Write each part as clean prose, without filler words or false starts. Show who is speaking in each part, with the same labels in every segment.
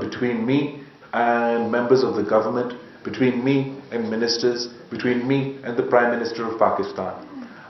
Speaker 1: between me and members of the government, between me and ministers, between me and the Prime Minister of Pakistan.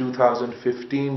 Speaker 1: 2015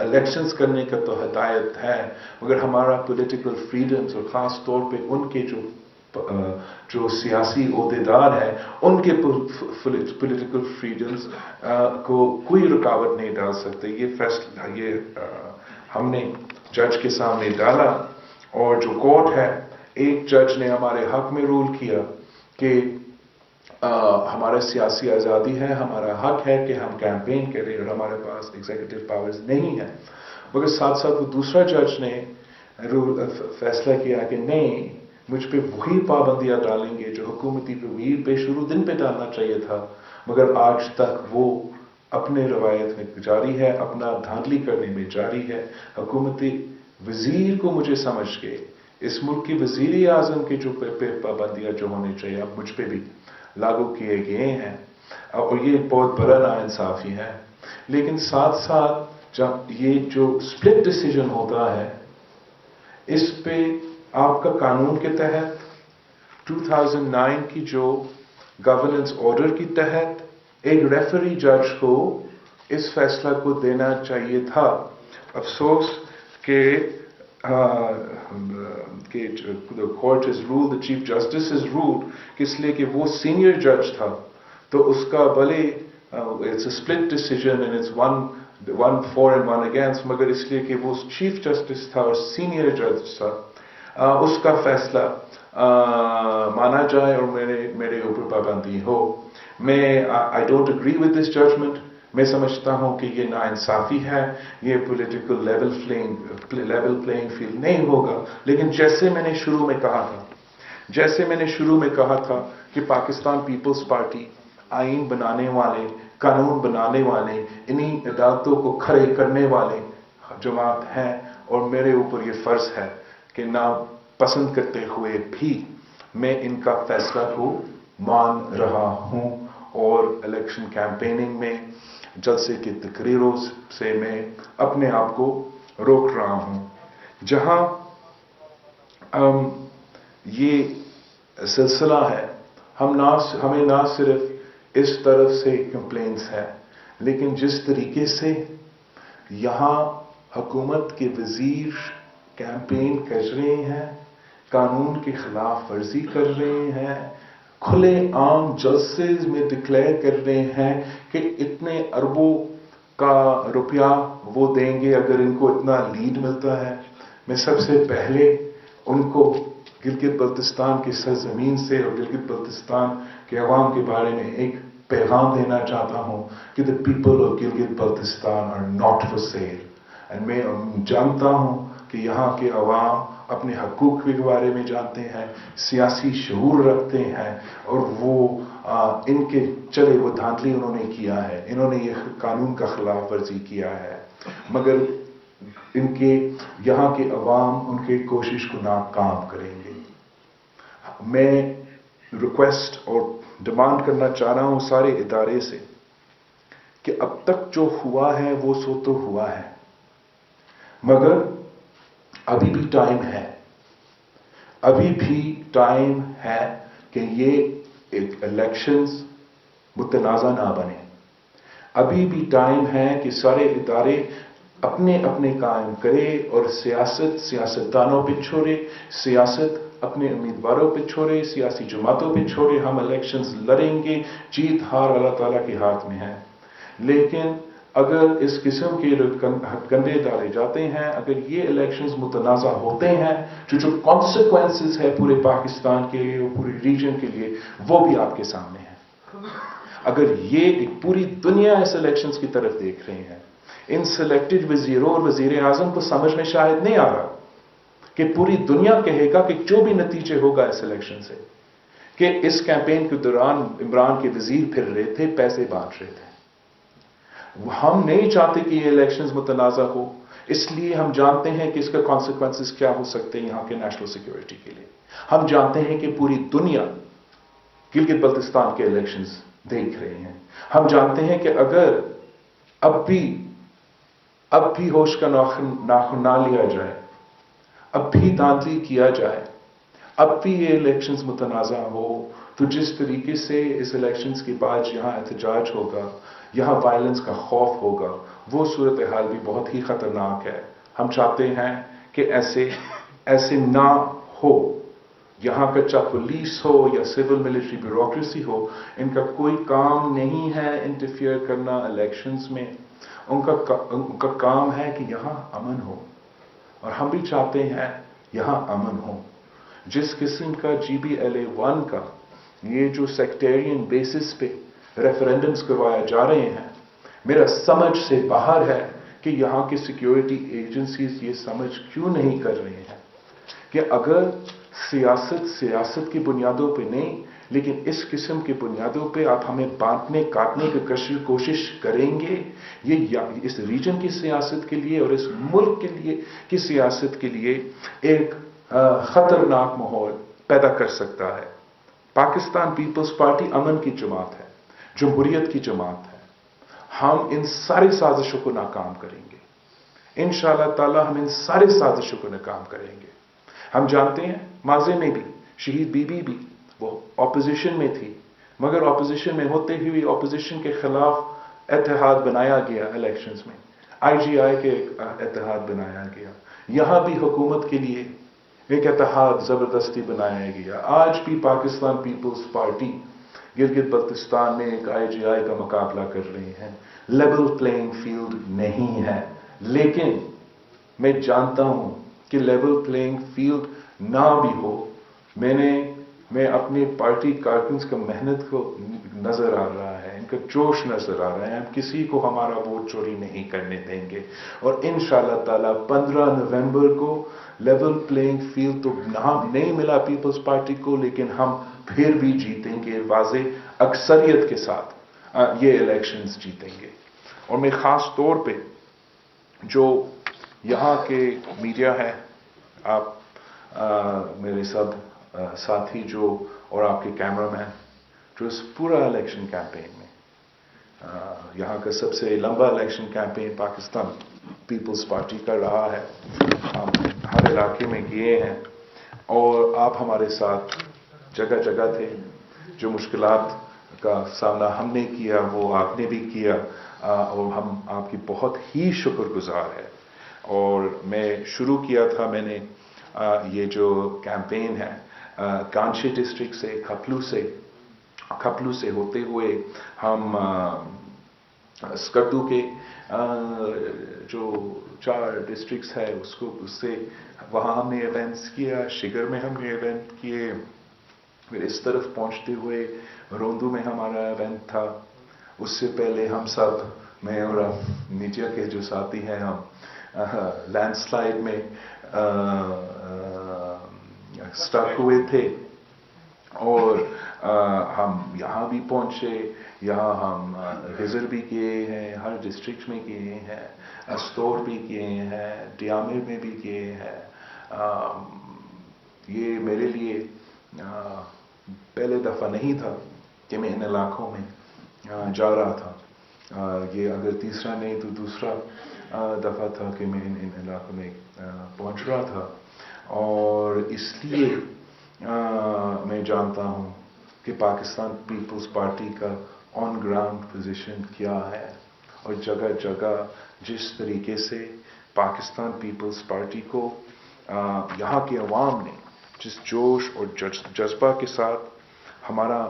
Speaker 1: elections کرنے کا تو ہدایت ہے، مگر ہمارا پولیٹیکل فریڈمز اور خاص طور پہ ان کے جو سیاسی عہدیدار ہیں ان کے پولیٹیکل فریڈمز کو کوئی رکاوٹ نہیں ڈال سکتے. یہ فیصلہ ہم نے جج کے سامنے ڈالا، اور جو کورٹ ہے، ایک جج نے ہمارے حق میں رول کیا کہ ہمارا سیاسی آزادی ہے، ہمارا حق ہے کہ ہم کیمپین کریں اور ہمارے پاس ایگزیکٹو پاورز نہیں ہیں. مگر ساتھ ساتھ وہ دوسرا جج نے فیصلہ کیا کہ نہیں، مجھ پہ وہی پابندیاں ڈالیں گے جو حکومتی وزیر پہ شروع دن پہ ڈالنا چاہیے تھا، مگر آج تک وہ اپنے روایت میں جاری ہے، اپنا دھاندلی کرنے میں جاری ہے. حکومتی وزیر کو مجھے سمجھ کے اس ملک کی وزیر اعظم کے جو پابندیاں جو ہونے چاہیے اب مجھ پہ بھی لاگو کیے گئے ہیں، اور یہ بہت بڑا ناانصافی ہے. لیکن ساتھ ساتھ جب یہ جو سپلٹ ڈیسیجن ہوتا ہے، اس پہ آپ کا قانون کے تحت 2009 کی جو گورننس آرڈر کی تحت ایک ریفری جج کو اس فیصلہ کو دینا چاہیے تھا. افسوس کہ the court has ruled, the chief justice has ruled کہ اس لیے کہ وہ سینئر جج تھا تو اس کا بھلے it's a split decision and it's one for and one against، مگر اس لیے کہ وہ چیف جسٹس تھا اور سینئر جج تھا، اس کا فیصلہ مانا جائے اور میرے اوپر پابندی ہو. میں I don't agree with this judgment. میں سمجھتا ہوں کہ یہ ناانصافی ہے، یہ پولیٹیکل لیول پلینگ فیلڈ نہیں ہوگا. لیکن جیسے میں نے شروع میں کہا تھا کہ پاکستان پیپلز پارٹی آئین بنانے والے، قانون بنانے والے، انہی عدالتوں کو کھڑے کرنے والے جماعت ہیں، اور میرے اوپر یہ فرض ہے کہ نہ پسند کرتے ہوئے بھی میں ان کا فیصلہ کو مان رہا ہوں، اور الیکشن کیمپیننگ میں جلسے کی تقریروں سے میں اپنے آپ کو روک رہا ہوں. جہاں یہ سلسلہ ہے، ہمیں نہ صرف اس طرف سے کمپلینٹس ہیں، لیکن جس طریقے سے یہاں حکومت کے وزیر کیمپین کر رہے ہیں، قانون کی خلاف ورزی کر رہے ہیں، کھلے عام جلسے میں ڈکلیئر کر رہے ہیں کہ اتنے اربوں کا روپیہ وہ دیں گے اگر ان کو اتنا لیڈ ملتا ہے. میں سب سے پہلے ان کو گلگت بلتستان کی سرزمین سے اور گلگت بلتستان کے عوام کے بارے میں ایک پیغام دینا چاہتا ہوں کہ the people of Gilgit Baltistan are not for sale. میں جانتا ہوں کہ یہاں کے عوام اپنے حقوق کے بارے میں جانتے ہیں، سیاسی شعور رکھتے ہیں، اور وہ ان کے چلے وہ دھاندلی انہوں نے کیا ہے، انہوں نے یہ قانون کا خلاف ورزی کیا ہے، مگر ان کے یہاں کے عوام ان کی کوشش کو ناکام کریں گے. میں ریکویسٹ اور ڈیمانڈ کرنا چاہ رہا ہوں سارے ادارے سے کہ اب تک جو ہوا ہے وہ سو تو ہوا ہے، مگر ابھی بھی ٹائم ہے کہ یہ ایک الیکشنز متنازع نہ بنے. ابھی بھی ٹائم ہے کہ سارے ادارے اپنے قائم کرے اور سیاستدانوں پہ چھوڑے، سیاست اپنے امیدواروں پہ چھوڑے، سیاسی جماعتوں پہ چھوڑے. ہم الیکشنز لڑیں گے، جیت ہار اللہ تعالیٰ کے ہاتھ میں ہے. لیکن اگر اس قسم کے کنڈے ڈالے جاتے ہیں، اگر یہ الیکشنز متنازع ہوتے ہیں، جو کانسیکوینسز ہے پورے پاکستان کے لیے اور پورے ریجن کے لیے، وہ بھی آپ کے سامنے ہے. اگر یہ ایک پوری دنیا اس الیکشنز کی طرف دیکھ رہے ہیں، ان سلیکٹڈ وزیروں اور وزیر اعظم کو سمجھ میں شاید نہیں آ رہا کہ پوری دنیا کہے گا کہ جو بھی نتیجے ہوگا اس الیکشن سے، کہ اس کیمپین کے دوران عمران کے وزیر پھر رہے تھے، پیسے بانٹ رہے تھے. ہم نہیں چاہتے کہ یہ الیکشنز متنازع ہو، اس لیے ہم جانتے ہیں کہ اس کا کانسیکوینسز کیا ہو سکتے ہیں یہاں کے نیشنل سیکیورٹی کے لیے. ہم جانتے ہیں کہ پوری دنیا گلگت بلتستان کے الیکشنز دیکھ رہے ہیں. ہم جانتے ہیں کہ اگر اب بھی ہوش کا ناخن نہ لیا جائے، اب بھی دھاندلی کیا جائے، اب بھی یہ الیکشنز متنازع ہو، تو جس طریقے سے اس الیکشنز کے بعد یہاں احتجاج ہوگا، یہاں وائلنس کا خوف ہوگا، وہ صورتحال بھی بہت ہی خطرناک ہے. ہم چاہتے ہیں کہ ایسے نہ ہو. یہاں پہ چاہے پولیس ہو یا سول ملٹری بیوروکریسی ہو، ان کا کوئی کام نہیں ہے انٹرفیئر کرنا الیکشنز میں. ان کا کام ہے کہ یہاں امن ہو، اور ہم بھی چاہتے ہیں یہاں امن ہو. جس قسم کا GBLA1 کا یہ جو سیکٹیرین بیسس پہ ریفرینڈمز کروایا جا رہے ہیں، میرا سمجھ سے باہر ہے کہ یہاں کی سیکیورٹی ایجنسیز یہ سمجھ کیوں نہیں کر رہے ہیں کہ اگر سیاست کی بنیادوں پہ نہیں، لیکن اس قسم کی بنیادوں پہ آپ ہمیں بانٹنے کاٹنے کی کوشش کریں گے، یہ اس ریجن کی سیاست کے لیے اور اس ملک کے لیے کی سیاست کے لیے ایک خطرناک ماحول پیدا کر سکتا ہے. پاکستان پیپلز پارٹی امن کی جماعت ہے، جمہوریت کی جماعت ہے. ہم ان ساری سازشوں کو ناکام کریں گے. انشاءاللہ تعالی ہم ان ساری سازشوں کو ناکام کریں گے. ہم جانتے ہیں ماضی میں بھی شہید بی بی بھی وہ اپوزیشن میں تھی، مگر اپوزیشن میں ہوتے ہوئے اپوزیشن کے خلاف اتحاد بنایا گیا. الیکشنز میں IGI کے اتحاد بنایا گیا. یہاں بھی حکومت کے لیے ایک اتحاد زبردستی بنایا گیا. آج بھی پاکستان پیپلز پارٹی گلگت بلتستان میں ایک IGI کا مقابلہ کر رہے ہیں. لیول پلینگ فیلڈ نہیں ہے، لیکن میں جانتا ہوں کہ لیول پلینگ فیلڈ نہ بھی ہو. میں اپنی پارٹی کارکنز کا محنت کو نظر آ رہا ہے، ان کا جوش نظر آ رہا ہے. ہم کسی کو ہمارا ووٹ چوری نہیں کرنے دیں گے، اور انشاءاللہ تعالی 15 نومبر کو لیول پلینگ فیلڈ تو نہیں ملا پیپلز پارٹی کو، لیکن ہم پھر بھی جیتیں گے واضح اکثریت کے ساتھ. یہ الیکشنز جیتیں گے. اور میں خاص طور پہ جو یہاں کے میڈیا ہے، آپ میرے سب ساتھی جو اور آپ کے کیمرہ مین جو اس پورا الیکشن کیمپین میں، یہاں کا سب سے لمبا الیکشن کیمپین پاکستان پیپلز پارٹی کا رہا ہے. ہم ہر علاقے میں گئے ہیں اور آپ ہمارے ساتھ جگہ جگہ تھے. جو مشکلات کا سامنا ہم نے کیا وہ آپ نے بھی کیا، اور ہم آپ کی بہت ہی شکر گزار ہیں. اور میں شروع کیا تھا، میں نے یہ جو کیمپین ہے کانچی ڈسٹرکٹ سے کھپلو سے ہوتے ہوئے ہم اسکردو کے جو 4 ڈسٹرکٹس ہے اس سے وہاں ہم نے ایونٹس کیا. شگر میں ہم نے ایونٹ کیے. پھر اس طرف پہنچتے ہوئے روندو میں ہمارا ایونٹ تھا. اس سے پہلے ہم سب، میں اور میڈیا کے جو ساتھی ہیں، ہم لینڈ سلائیڈ میں سٹک ہوئے تھے. اور ہم یہاں بھی پہنچے. یہاں ہم غزر بھی کیے ہیں، ہر ڈسٹرکٹ میں کیے ہیں، استور بھی کیے ہیں، ڈیامر میں بھی کیے ہیں. یہ میرے لیے پہلے دفعہ نہیں تھا کہ میں ان علاقوں میں جا رہا تھا. یہ اگر تیسرا نہیں تو دوسرا دفعہ تھا کہ میں ان علاقوں میں پہنچ رہا تھا. اور اس لیے میں جانتا ہوں کہ پاکستان پیپلز پارٹی کا آن گراؤنڈ پوزیشن کیا ہے، اور جگہ جگہ جس طریقے سے پاکستان پیپلز پارٹی کو یہاں کے عوام نے جس جوش اور جذبہ کے ساتھ ہمارا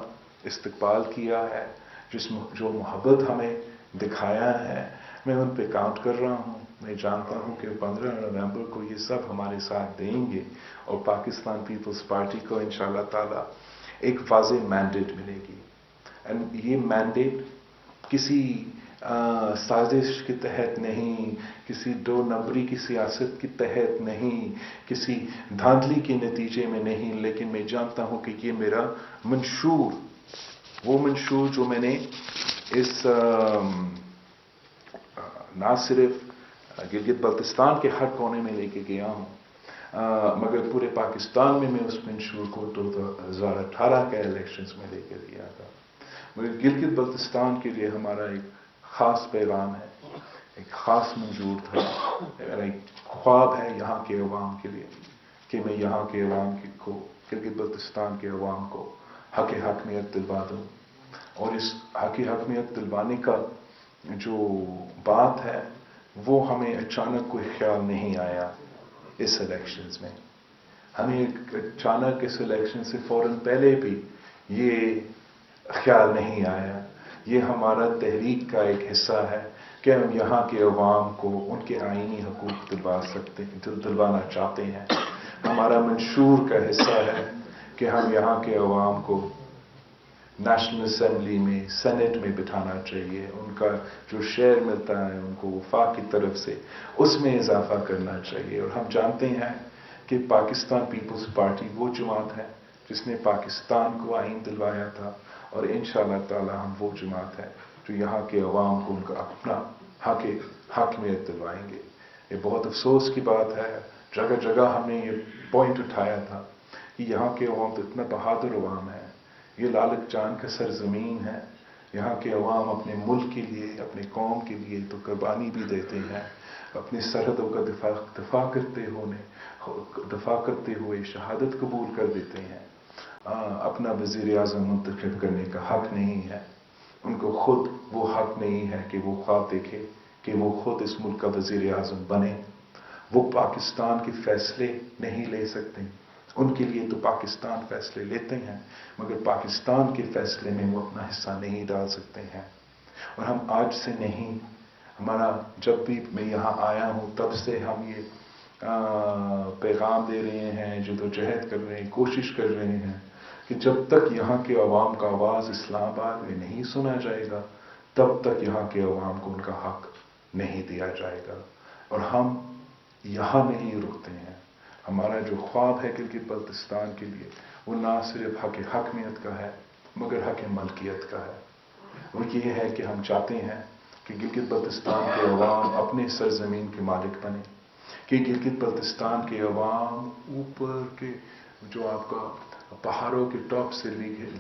Speaker 1: استقبال کیا ہے، جو محبت ہمیں دکھایا ہے، میں ان پہ کاؤنٹ کر رہا ہوں. میں جانتا ہوں کہ 15 نومبر کو یہ سب ہمارے ساتھ دیں گے، اور پاکستان پیپلز پارٹی کو انشاءاللہ تعالی ایک واضح مینڈیٹ ملے گی. یہ مینڈیٹ کسی سازش کے تحت نہیں، کسی 2 نمبری کی سیاست کے تحت نہیں، کسی دھاندلی کے نتیجے میں نہیں، لیکن میں جانتا ہوں کہ یہ میرا منشور، وہ منشور جو میں نے اس نہ صرف گلگت بلتستان کے ہر کونے میں لے کے گیا ہوں، مگر پورے پاکستان میں اس منشور کو 2018 کے الیکشنز میں لے کے دیا تھا. مگر گلگت بلتستان کے لیے ہمارا ایک خاص پیغام ہے، ایک خاص منشور تھا. میرا ایک خواب ہے یہاں کے عوام کے لیے کہ میں یہاں کے عوام کو، گلگت بلتستان کے عوام کو حق حقیقت دلوا دوں. اور اس حق حقیقت دلوانے کا جو بات ہے وہ ہمیں اچانک کوئی خیال نہیں آیا اس الیکشنز میں. ہمیں اچانک اس الیکشن سے فوراً پہلے بھی یہ خیال نہیں آیا. یہ ہمارا تحریک کا ایک حصہ ہے کہ ہم یہاں کے عوام کو ان کے آئینی حقوق دلوانا چاہتے ہیں. ہمارا منشور کا حصہ ہے کہ ہم یہاں کے عوام کو نیشنل اسمبلی میں، سینٹ میں بٹھانا چاہیے. ان کا جو شیئر ملتا ہے ان کو وفاق کی طرف سے اس میں اضافہ کرنا چاہیے. اور ہم جانتے ہیں کہ پاکستان پیپلز پارٹی وہ جماعت ہے جس نے پاکستان کو آئین دلوایا تھا، اور انشاءاللہ تعالی ہم وہ جماعت ہے جو یہاں کے عوام کو ان کا اپنا حاکمیت دلوائیں گے. یہ بہت افسوس کی بات ہے، جگہ جگہ ہم نے یہ پوائنٹ اٹھایا تھا کہ یہاں کے عوام تو اتنا بہادر عوام ہے، یہ لالک جان کا سرزمین ہے. یہاں کے عوام اپنے ملک کے لیے، اپنے قوم کے لیے تو قربانی بھی دیتے ہیں، اپنی سرحدوں کا دفاع کرتے ہوئے شہادت قبول کر دیتے ہیں. اپنا وزیر اعظم منتخب کرنے کا حق نہیں ہے. ان کو خود وہ حق نہیں ہے کہ وہ خواب دیکھے کہ وہ خود اس ملک کا وزیر اعظم بنے. وہ پاکستان کے فیصلے نہیں لے سکتے. ان کے لیے تو پاکستان فیصلے لیتے ہیں، مگر پاکستان کے فیصلے میں وہ اپنا حصہ نہیں ڈال سکتے ہیں. اور ہم آج سے نہیں، ہمارا جب بھی میں یہاں آیا ہوں تب سے ہم یہ پیغام دے رہے ہیں، جدوجہد کر رہے ہیں، کوشش کر رہے ہیں کہ جب تک یہاں کے عوام کا آواز اسلام آباد میں نہیں سنا جائے گا تب تک یہاں کے عوام کو ان کا حق نہیں دیا جائے گا. اور ہم یہاں نہیں رکتے ہیں. ہمارا جو خواب ہے گلگت بلتستان کے لیے وہ نہ صرف حق حاکمیت کا ہے مگر حق ملکیت کا ہے. وہ یہ ہے کہ ہم چاہتے ہیں کہ گلگت بلتستان کے عوام اپنے سرزمین کے مالک بنے، کہ گلگت بلتستان کے عوام اوپر کے جو آپ کا پہاڑوں کے ٹاپ سے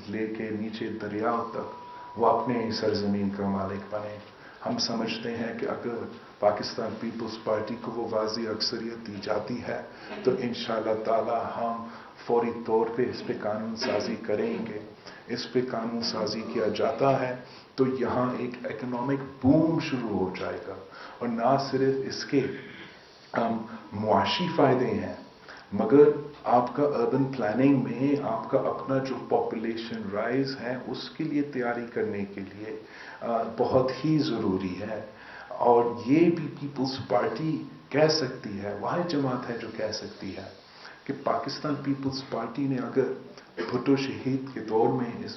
Speaker 1: لے کے نیچے دریاؤں تک وہ اپنے سرزمین کا مالک بنے. ہم سمجھتے ہیں کہ اگر پاکستان پیپلز پارٹی کو وہ واضح اکثریت دی جاتی ہے تو انشاءاللہ تعالی ہم فوری طور پہ اس پہ قانون سازی کریں گے. اس پہ قانون سازی کیا جاتا ہے تو یہاں ایک اکنامک بوم شروع ہو جائے گا. اور نہ صرف اس کے معاشی فائدے ہیں مگر آپ کا اربن پلاننگ میں آپ کا اپنا جو پاپولیشن رائز ہے اس کے لیے تیاری کرنے کے لیے بہت ہی ضروری ہے. اور یہ بھی پیپلز پارٹی کہہ سکتی ہے، واحد جماعت ہے جو کہہ سکتی ہے کہ پاکستان پیپلز پارٹی نے اگر بھٹو شہید کے دور میں اس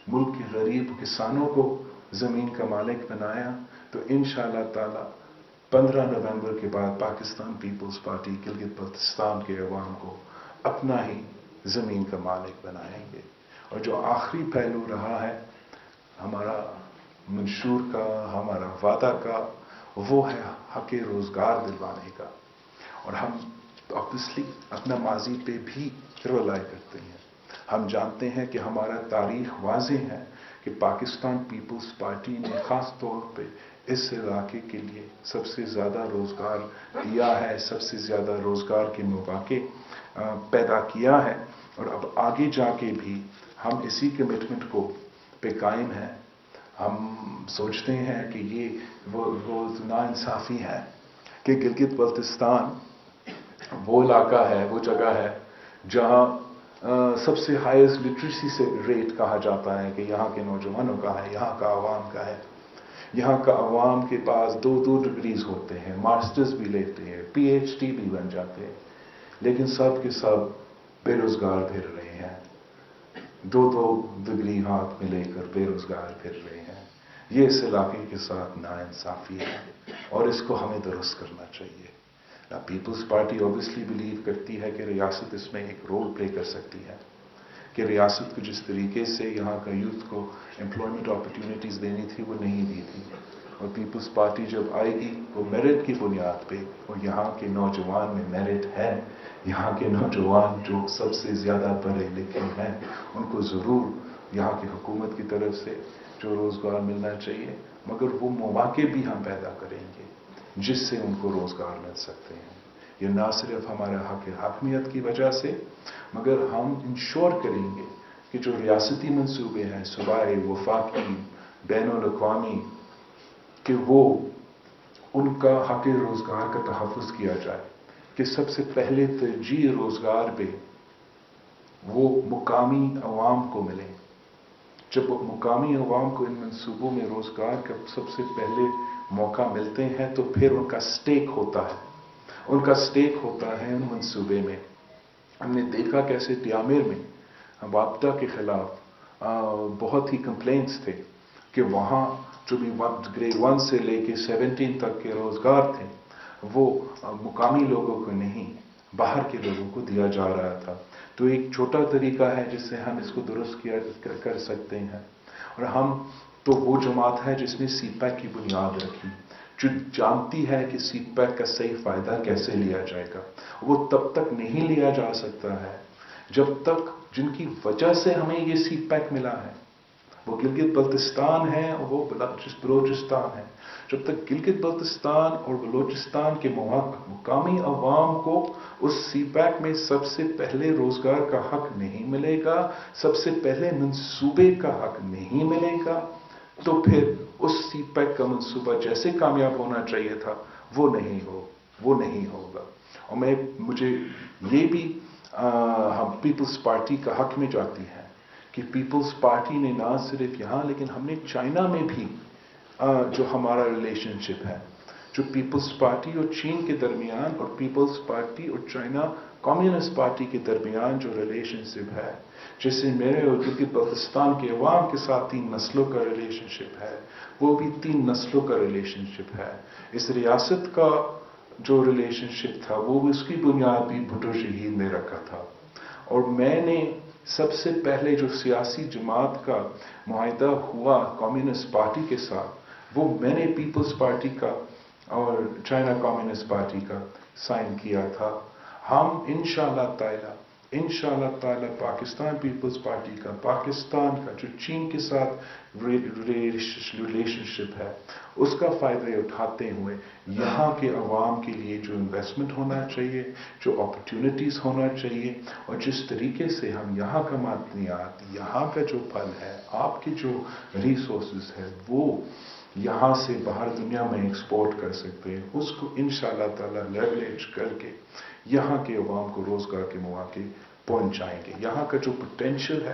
Speaker 1: ملک کے غریب کسانوں کو زمین کا مالک بنایا تو انشاءاللہ تعالی 15 نومبر کے بعد پاکستان پیپلز پارٹی گلگت بلتستان کے عوام کو اپنا ہی زمین کا مالک بنائیں گے. اور جو آخری پہلو رہا ہے ہمارا منشور کا، ہمارا وعدہ کا، وہ ہے حق روزگار دلوانے کا. اور ہم obviously اپنا ماضی پہ بھی رلائی کرتے ہیں. ہم جانتے ہیں کہ ہمارا تاریخ واضح ہے کہ پاکستان پیپلز پارٹی نے خاص طور پہ اس علاقے کے لیے سب سے زیادہ روزگار دیا ہے، سب سے زیادہ روزگار کے مواقع پیدا کیا ہے. اور اب آگے جا کے بھی ہم اسی کمٹمنٹ کو پہ قائم ہیں. ہم سوچتے ہیں کہ یہ وہ ناانصافی ہے کہ گلگت بلتستان وہ علاقہ ہے، وہ جگہ ہے جہاں سب سے ہائیسٹ لٹریسی سے ریٹ کہا جاتا ہے کہ یہاں کے نوجوانوں کا ہے، یہاں کا عوام کا ہے. یہاں کا عوام کے پاس 2 ڈگریز ہوتے ہیں، ماسٹرز بھی لیتے ہیں، پی ایچ ڈی بھی بن جاتے ہیں، لیکن سب کے سب بے روزگار پھر رہے ہیں. 2 ڈگری ہاتھ میں لے کر بے روزگار پھر رہے ہیں. یہ اس علاقے کے ساتھ ناانصافی ہے اور اس کو ہمیں درست کرنا چاہیے. پیپلز پارٹی اوبویسلی بلیو کرتی ہے کہ ریاست اس میں ایک رول پلے کر سکتی ہے، کہ ریاست کو جس طریقے سے یہاں کا یوتھ کو امپلائمنٹ اپرچونٹیز دینی تھی وہ نہیں دی تھی. اور پیپلز پارٹی جب آئے گی وہ میرٹ کی بنیاد پہ، اور یہاں کے نوجوان میں میرٹ ہے. یہاں کے نوجوان جو سب سے زیادہ پڑھے لکھے ہیں ان کو ضرور یہاں کی حکومت کی طرف سے جو روزگار ملنا چاہیے، مگر وہ مواقع بھی ہم پیدا کریں گے جس سے ان کو روزگار مل سکتے ہیں. یہ نہ صرف ہمارا حق حاکمیت کی وجہ سے مگر ہم انشور کریں گے کہ جو ریاستی منصوبے ہیں، صوبائی، وفاقی، بین الاقوامی کہ وہ ان کا حق روزگار کا تحفظ کیا جائے، کہ سب سے پہلے ترجیح روزگار پہ وہ مقامی عوام کو ملے۔ جب مقامی عوام کو ان منصوبوں میں روزگار کا سب سے پہلے موقع ملتے ہیں تو پھر ان کا سٹیک ہوتا ہے، ان کا سٹیک ہوتا ہے ان منصوبے میں۔ ہم نے دیکھا کیسے ٹیامیر میں وابڈا کے خلاف بہت ہی کمپلینٹس تھے کہ وہاں جو بھی گریڈ 1 سے لے کے 17 تک کے روزگار تھے وہ مقامی لوگوں کو نہیں، باہر کے لوگوں کو دیا جا رہا تھا۔ تو ایک چھوٹا طریقہ ہے جس سے ہم اس کو درست کر سکتے ہیں، اور ہم تو وہ جماعت ہے جس نے سی پیک کی بنیاد رکھی، جو جانتی ہے کہ سی پیک کا صحیح فائدہ کیسے لیا جائے گا۔ وہ تب تک نہیں لیا جا سکتا ہے جب تک جن کی وجہ سے ہمیں یہ سی پیک ملا ہے، وہ گلگت بلتستان ہے اور وہ بلوچستان ہے، جب تک گلگت بلتستان اور بلوچستان کے مقامی عوام کو اس سی پیک میں سب سے پہلے روزگار کا حق نہیں ملے گا، سب سے پہلے منصوبے کا حق نہیں ملے گا، تو پھر اس سی پیک کا منصوبہ جیسے کامیاب ہونا چاہیے تھا وہ نہیں ہوگا۔ اور مجھے یہ بھی ہم پیپلز پارٹی کا حق میں جاتی ہے کہ پیپلز پارٹی نے نہ صرف یہاں لیکن ہم نے چائنا میں بھی جو ہمارا ریلیشن شپ ہے، جو پیپلز پارٹی اور چین کے درمیان اور پیپلز پارٹی اور چائنا کمیونسٹ پارٹی کے درمیان جو ریلیشن شپ ہے، جیسے میرے اور گلگت بلتستان کے عوام کے ساتھ 3 نسلوں کا ریلیشن شپ ہے، وہ بھی 3 نسلوں کا ریلیشن شپ ہے۔ اس ریاست کا جو ریلیشن شپ تھا وہ اس کی بنیاد بھی بھٹو شہید نے رکھا تھا، اور میں نے سب سے پہلے جو سیاسی جماعت کا معاہدہ ہوا کمیونسٹ پارٹی کے ساتھ، وہ میں نے پیپلز پارٹی کا اور چائنا کمیونسٹ پارٹی کا سائن کیا تھا۔ ہم انشاءاللہ تعالی پاکستان پیپلز پارٹی کا، پاکستان کا جو چین کے ساتھ ریلیشن شپ ہے، اس کا فائدہ اٹھاتے ہوئے یہاں کے عوام کے لیے جو انویسٹمنٹ ہونا چاہیے، جو اپرچونٹیز ہونا چاہیے، اور جس طریقے سے ہم یہاں کا معدنیات، یہاں کا جو پھل ہے، آپ کے جو ریسورسز ہے، وہ یہاں سے باہر دنیا میں ایکسپورٹ کر سکتے ہیں، اس کو انشاءاللہ تعالی لیوریج کر کے یہاں کے عوام کو روزگار کے مواقع پہنچائیں گے۔ یہاں کا جو پوٹینشیل ہے،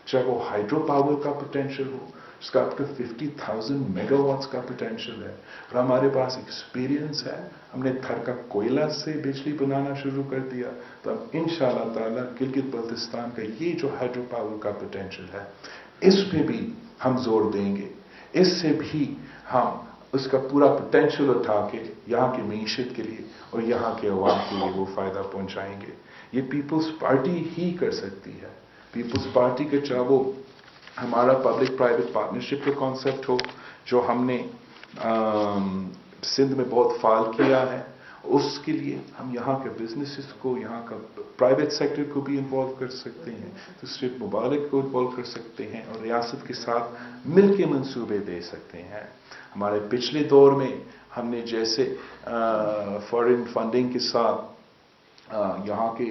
Speaker 1: چاہے وہ ہائیڈرو پاور کا پوٹینشیل ہو، اس کا اپ ٹو 50,000 میگا واٹس کا پوٹینشیل ہے، اور ہمارے پاس ایکسپیرینس ہے، ہم نے تھر کا کوئلہ سے بجلی بنانا شروع کر دیا، تو اب انشاءاللہ تعالی گلگت بلتستان کا یہ جو ہائیڈرو پاور کا پوٹینشیل ہے، اس پہ بھی ہم زور دیں گے، اس سے بھی ہم اس کا پورا پوٹینشیل اٹھا کے یہاں کی معیشت کے لیے اور یہاں کے عوام کے لیے وہ فائدہ پہنچائیں گے۔ یہ پیپلز پارٹی ہی کر سکتی ہے۔ پیپلز پارٹی کے چاہے وہ ہمارا پبلک پرائیویٹ پارٹنرشپ کا کانسیپٹ ہو، جو ہم نے سندھ میں بہت فعال کیا ہے، اس کے لیے ہم یہاں کے بزنسز کو، یہاں کا پرائیویٹ سیکٹر کو بھی انوالو کر سکتے ہیں، دوسرے ممالک کو انوالو کر سکتے ہیں، اور ریاست کے ساتھ مل کے منصوبے دے سکتے ہیں۔ ہمارے پچھلے دور میں ہم نے جیسے فارن فنڈنگ کے ساتھ یہاں کے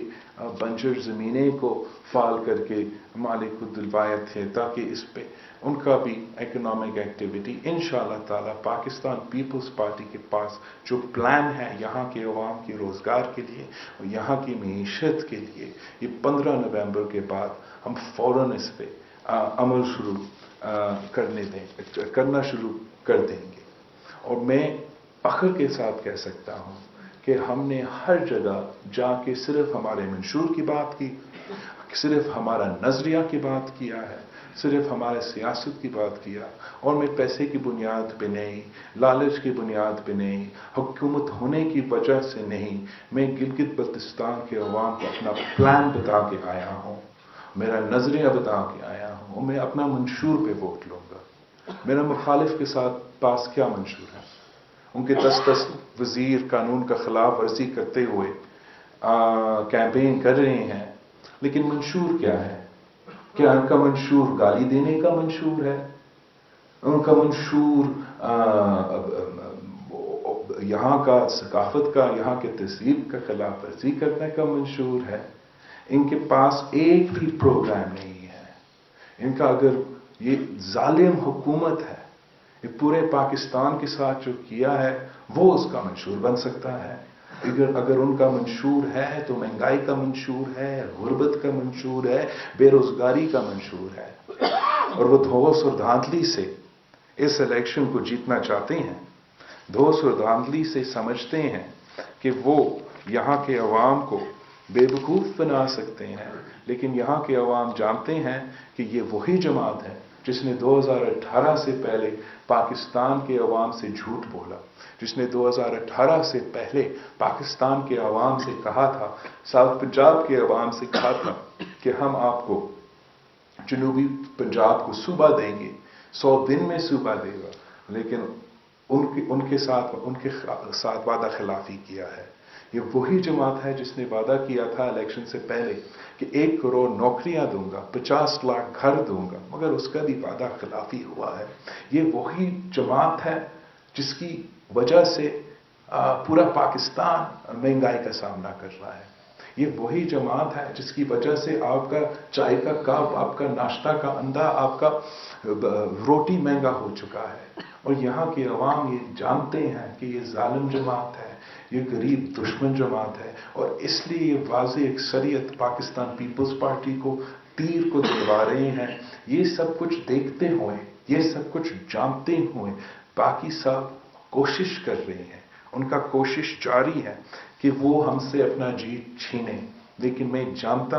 Speaker 1: بنجر زمینیں کو فعال کر کے مالک کو دلوایا تھے، تاکہ اس پہ ان کا بھی اکنامک ایکٹیویٹی انشاءاللہ تعالی پاکستان پیپلز پارٹی کے پاس جو پلان ہے یہاں کے عوام کے روزگار کے لیے اور یہاں کی معیشت کے لیے، یہ 15 نومبر کے بعد ہم فوراً اس پہ عمل شروع کرنا شروع کر دیں گے۔ اور میں فخر کے ساتھ کہہ سکتا ہوں کہ ہم نے ہر جگہ جا کے صرف ہمارے منشور کی بات کی، صرف ہمارا نظریہ کی بات کیا ہے، صرف ہمارے سیاست کی بات کیا، اور میں پیسے کی بنیاد پہ نہیں، لالچ کی بنیاد پہ نہیں، حکومت ہونے کی وجہ سے نہیں، میں گلگت بلتستان کے عوام کو اپنا پلان بتا کے آیا ہوں، میرا نظریہ بتا کے آیا ہوں، اور میں اپنا منشور پہ ووٹ لوں گا۔ میرا مخالف کے ساتھ پاس کیا منشور ہے؟ ان کے 10 وزیر قانون کا خلاف ورزی کرتے ہوئے کیمپین کر رہے ہیں، لیکن منشور کیا ہے؟ کیا ان کا منشور گالی دینے کا منشور ہے؟ ان کا منشور یہاں کا ثقافت کا، یہاں کے تہذیب کا خلاف ورزی کرنے کا منشور ہے؟ ان کے پاس ایک بھی پروگرام نہیں ہے۔ ان کا اگر یہ ظالم حکومت ہے، یہ پورے پاکستان کے ساتھ جو کیا ہے وہ اس کا منشور بن سکتا ہے. اگر ان کا منشور ہے تو مہنگائی کا منشور ہے, غربت کا منشور ہے, بے روزگاری کا منشور ہے. اور وہ دھوس اور دھاندلی سے اس الیکشن کو جیتنا چاہتے ہیں. دھوس اور دھاندلی سے سمجھتے ہیں کہ وہ یہاں کے عوام کو بے وقوف بنا سکتے ہیں. لیکن یہاں کے عوام جانتے ہیں کہ یہ وہی جماعت ہے جس نے 2018 سے پہلے پاکستان کے عوام سے جھوٹ بولا, جس نے 2018 سے پہلے پاکستان کے عوام سے کہا تھا, ساؤتھ پنجاب کے عوام سے کہا تھا کہ ہم آپ کو جنوبی پنجاب کو صوبہ دیں گے, 100 دن میں صوبہ دے گا. لیکن ان کے ساتھ وعدہ خلافی کیا ہے. یہ وہی جماعت ہے جس نے وعدہ کیا تھا الیکشن سے پہلے کہ 1 کروڑ نوکریاں دوں گا, 50 لاکھ گھر دوں گا, مگر اس کا بھی وعدہ خلافی ہوا ہے. یہ وہی جماعت ہے جس کی وجہ سے پورا پاکستان مہنگائی کا سامنا کر رہا ہے. یہ وہی جماعت ہے جس کی وجہ سے آپ کا چائے کا کپ, آپ کا ناشتہ کا اندھا, آپ کا روٹی مہنگا ہو چکا ہے. اور یہاں کے عوام یہ جانتے ہیں کہ یہ ظالم جماعت ہے, یہ غریب دشمن جماعت ہے. اور اس لیے یہ واضح اکثریت پاکستان پیپلز پارٹی کو تیر کو دلوا رہے ہیں. یہ سب کچھ دیکھتے ہوئے, یہ سب کچھ جانتے ہوئے باقی سب کوشش کر رہے ہیں, ان کا کوشش جاری ہے کہ وہ ہم سے اپنا جیت چھینیں. لیکن میں جانتا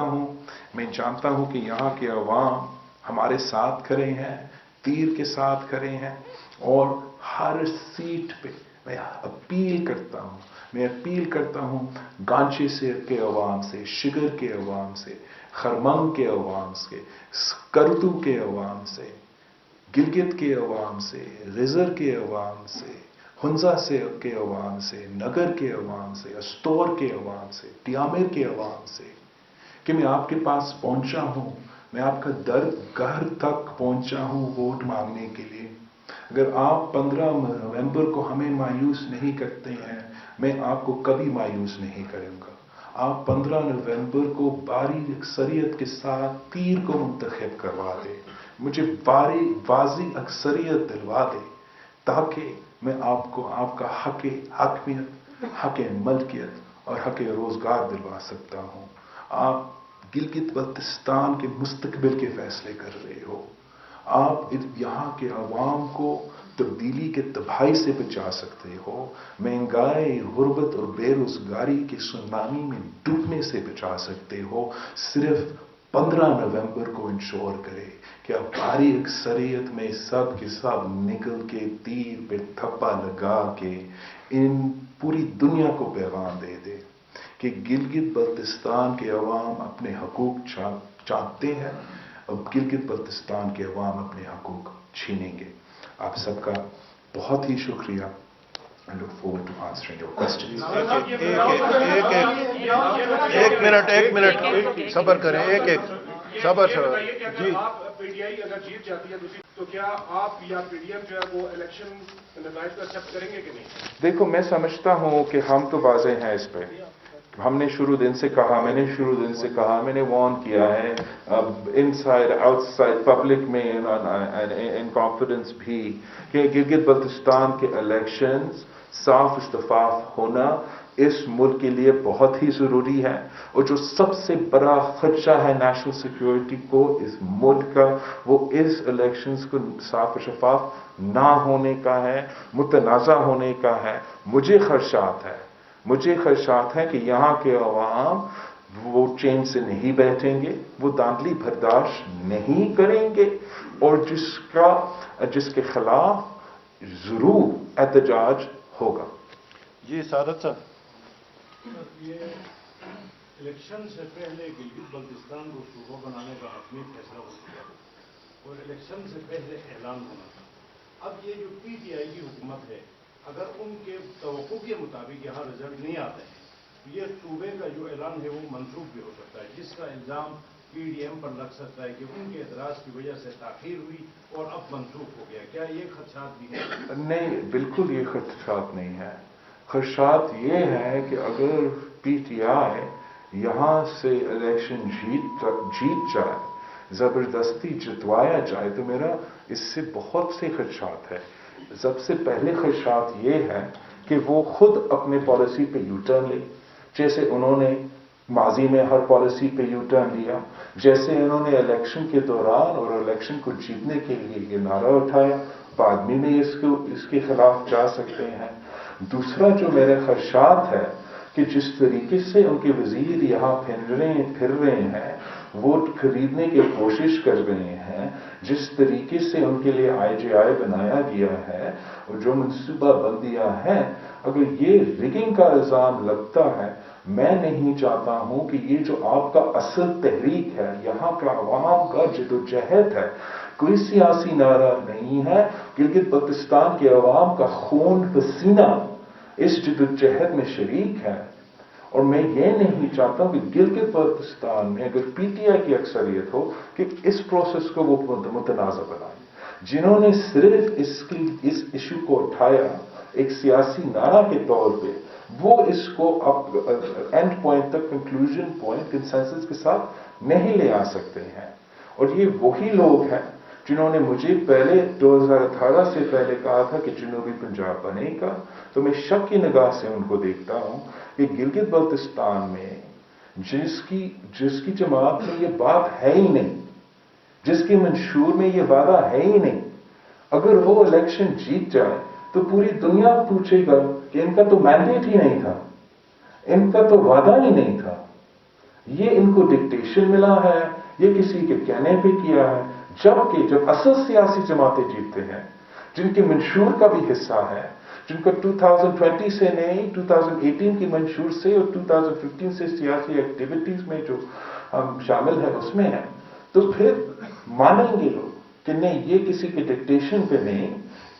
Speaker 1: ہوں کہ یہاں کے عوام ہمارے ساتھ کھڑے ہیں, تیر کے ساتھ کھڑے ہیں. اور ہر سیٹ پہ میں اپیل کرتا ہوں گانچے سے کے عوام سے, شگر کے عوام سے, خرمنگ کے عوام سے, کرتو کے عوام سے, گلگت کے عوام سے, غزر کے عوام سے, ہنزا کے عوام سے, نگر کے عوام سے, استور کے عوام سے, ٹیامر کے عوام سے کہ میں آپ کے پاس پہنچا ہوں, میں آپ کا درد گھر تک پہنچا ہوں ووٹ مانگنے کے لیے. اگر آپ 15 نومبر کو ہمیں مایوس نہیں کرتے ہیں, میں آپ کو کبھی مایوس نہیں کروں گا. آپ 15 نومبر کو باری اکثریت کے ساتھ تیر کو منتخب کروا دیں, مجھے واضح اکثریت دلوا دے تاکہ میں آپ کو آپ کا حق حاکمیت, حق ملکیت اور حق روزگار دلوا سکتا ہوں. آپ گلگت بلتستان کے مستقبل کے فیصلے کر رہے ہو. آپ یہاں کے عوام کو تبدیلی کے تباہی سے بچا سکتے ہو, مہنگائی, غربت اور بے روزگاری کے سونامی میں ڈوبنے سے بچا سکتے ہو. صرف 15 نومبر کو انشور کرے کہ آپ بھاری اکثریت میں سب کے سب نکل کے تیر پہ تھپا لگا کے ان پوری دنیا کو پیغام دے دے کہ گلگت بلتستان کے عوام اپنے حقوق چاہتے ہیں. اب گلگت بلتستان کے عوام اپنے حقوق چھینیں گے. آپ سب کا بہت ہی شکریہ. I look forward to answering your questions.
Speaker 2: ایک منٹ صبر کریں, صبر
Speaker 3: جی. آپ پی ٹی آئی اگر جیت جاتی ہے تو کیا آپ یا پی ڈی ایم جو ہے وہ الیکشن نتائج کو ایکسپٹ کریں گے کہ نہیں؟
Speaker 1: دیکھو, میں سمجھتا ہوں کہ ہم تو واضح ہیں اس پہ. ہم نے شروع دن سے کہا, میں نے وارن کیا ہے ان سائڈ آؤٹ سائڈ پبلک میں ان کانفیڈنس بھی کہ گلگت بلتستان کے الیکشنز صاف شفاف ہونا اس ملک کے لیے بہت ہی ضروری ہے. اور جو سب سے بڑا خدشہ ہے نیشنل سیکیورٹی کو اس ملک کا, وہ اس الیکشنز کو صاف شفاف نہ ہونے کا ہے, متنازع ہونے کا ہے. مجھے خدشات ہے کہ یہاں کے عوام وہ چین سے نہیں بیٹھیں گے, وہ دھاندلی برداشت نہیں کریں گے, اور جس کے خلاف ضرور احتجاج ہوگا.
Speaker 2: جی سعادت صاحب.
Speaker 4: یہ الیکشن سے پہلے گلگت بلتستان کو صوبہ بنانے کا حتمی فیصلہ ہو چکا اور الیکشن سے پہلے اعلان ہونا تھا. اب یہ جو پی ٹی آئی کی حکومت ہے, اگر ان کے توقع کے مطابق یہاں رزلٹ نہیں آتے ہیں تو یہ صوبے کا جو اعلان ہے وہ منسوخ بھی ہو سکتا ہے, جس کا الزام پی ڈی ایم پر لگ سکتا ہے کہ ان کے اعتراض کی وجہ سے تاخیر ہوئی اور اب منسوخ ہو گیا. کیا یہ خدشات بھی ہیں؟
Speaker 1: نہیں, بالکل یہ خدشات نہیں ہے. خدشات یہ ہے کہ اگر پی ٹی آئی یہاں سے الیکشن جیت جائے, زبردستی جتوایا جائے, تو میرا اس سے بہت سے خدشات ہے. سب سے پہلے خدشات یہ ہے کہ وہ خود اپنے پالیسی پہ یو ٹرن لے، جیسے انہوں نے ماضی میں ہر پالیسی پہ یو ٹرن لیا، جیسے انہوں نے الیکشن کے دوران اور الیکشن کو جیتنے کے لیے یہ نعرہ اٹھایا، بعد میں اس کے خلاف جا سکتے ہیں۔ دوسرا جو میرے خدشات ہے کہ جس طریقے سے ان کے وزیر یہاں پھر رہے ہیں، ووٹ خریدنے کی کوشش کر رہے ہیں، جس طریقے سے ان کے لیے آئی جے آئی بنایا گیا ہے اور جو منصوبہ بندیاں ہیں، اگر یہ ریگنگ کا الزام لگتا ہے، میں نہیں چاہتا ہوں کہ یہ جو آپ کا اصل تحریک ہے، یہاں کا عوام کا جدوجہد ہے، کوئی سیاسی نعرہ نہیں ہے، گلگت بلتستان کے عوام کا خون پسینہ اس جدوجہد میں شریک ہے۔ اور میں یہ نہیں چاہتا کہ گلگت بلتستان میں اگر پی ٹی آئی کی اکثریت ہو کہ اس پروسیس کو وہ متنازع بنائے۔ جنہوں نے صرف اس ایشو کو اٹھایا ایک سیاسی نعرہ کے طور پہ، وہ اس کو اینڈ پوائنٹ تک، کنکلوژن پوائنٹ کنسنسس کے ساتھ نہیں لے آ سکتے ہیں۔ اور یہ وہی لوگ ہیں جنہوں نے مجھے پہلے 2018 سے پہلے کہا تھا کہ جنوبی پنجاب بنے گا، تو میں شک کی نگاہ سے ان کو دیکھتا ہوں کہ گلگت بلتستان میں جس کی جماعت میں یہ بات ہے ہی نہیں، جس کے منشور میں یہ وعدہ ہے ہی نہیں، اگر وہ الیکشن جیت جائے تو پوری دنیا پوچھے گا کہ ان کا تو مینڈیٹ ہی نہیں تھا، ان کا تو وعدہ ہی نہیں تھا، یہ ان کو ڈکٹیشن ملا ہے، یہ کسی کے کہنے پہ کیا ہے۔ جبکہ جب اصل سیاسی جماعتیں جیتتے ہیں، جن کے منشور کا بھی حصہ ہے، جن کا 2020 سے نہیں 2018 کی منشور سے اور 2015 سے سیاسی ایکٹیویٹیز میں جو ہم شامل ہیں اس میں ہیں، تو پھر مانیں گے لوگ کہ نہیں، یہ کسی کے ڈکٹیشن پہ نہیں،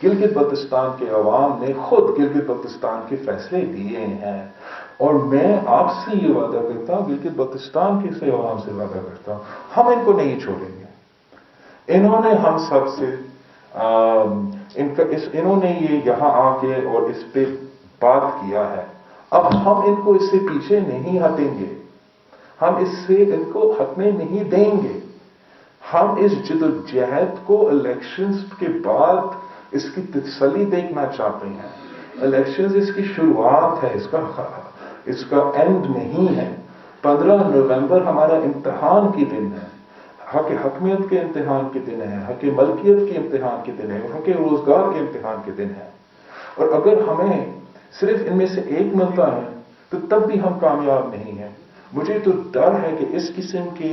Speaker 1: گلگت بلتستان کے عوام نے خود گلگت بلتستان کے فیصلے دیے ہیں۔ اور میں آپ سے یہ وعدہ کرتا ہوں، گلگت بلتستان کے سے عوام سے وعدہ کرتا ہوں، ہم ان کو نہیں چھوڑیں گے۔ انہوں نے ہم سب سے انہوں نے یہ یہاں آ کے اور اس پہ بات کیا ہے، اب ہم ان کو اس سے پیچھے نہیں ہٹیں گے، ہم اس سے ان کو ہٹنے نہیں دیں گے۔ ہم اس جدوجہد کو الیکشنز کے بعد اس کی تسلی دیکھنا چاہتے ہیں۔ الیکشنز اس کی شروعات ہے، اس کا اینڈ نہیں ہے۔ 15 نومبر ہمارا امتحان کی دن ہے، حق حکمیت کے امتحان کے دن ہے، حق ملکیت کے امتحان کے دن ہے، اور حق روزگار کے امتحان کے دن ہے۔ اور اگر ہمیں صرف ان میں سے ایک ملتا ہے تو تب بھی ہم کامیاب نہیں ہیں۔ مجھے تو ڈر ہے کہ اس قسم کے